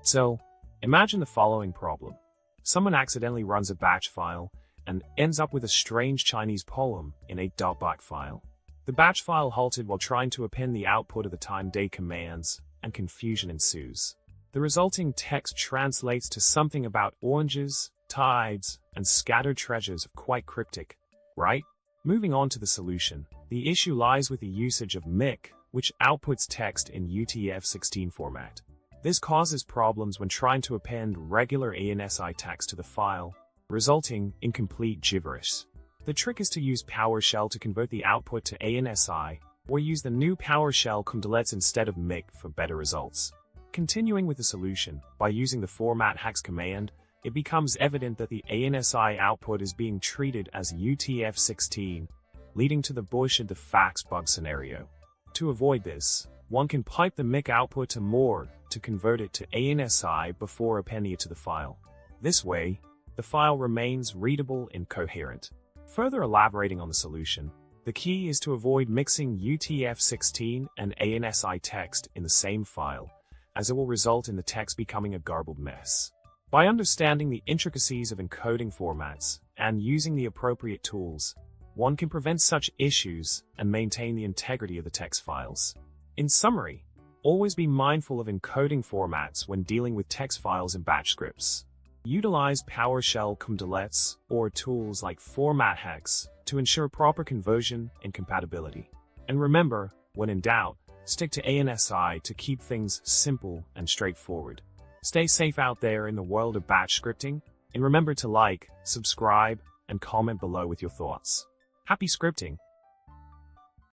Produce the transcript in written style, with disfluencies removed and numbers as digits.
So, imagine the following problem. Someone accidentally runs a batch file and ends up with a strange Chinese poem in a .bat file. The batch file halted while trying to append the output of the time-date commands, and confusion ensues. The resulting text translates to something about oranges, tides, and scattered treasures, quite cryptic, right? Moving on to the solution, the issue lies with the usage of wmic, which outputs text in UTF16 format. This causes problems when trying to append regular ANSI text to the file, resulting in complete gibberish. The trick is to use PowerShell to convert the output to ANSI, or use the new PowerShell cmdlets instead of wmic for better results. Continuing with the solution, by using the format hex command, it becomes evident that the ANSI output is being treated as UTF16, leading to the bush and the fax bug scenario. To avoid this, one can pipe the wmic output to more to convert it to ANSI before appending it to the file. This way, the file remains readable and coherent. Further elaborating on the solution, the key is to avoid mixing UTF16 and ANSI text in the same file, as it will result in the text becoming a garbled mess. By understanding the intricacies of encoding formats and using the appropriate tools, one can prevent such issues and maintain the integrity of the text files. In summary, always be mindful of encoding formats when dealing with text files and batch scripts. Utilize PowerShell cmdlets or tools like format hex to ensure proper conversion and compatibility. And remember, when in doubt, stick to ANSI to keep things simple and straightforward. Stay safe out there in the world of batch scripting, and remember to like, subscribe, and comment below with your thoughts. Happy scripting!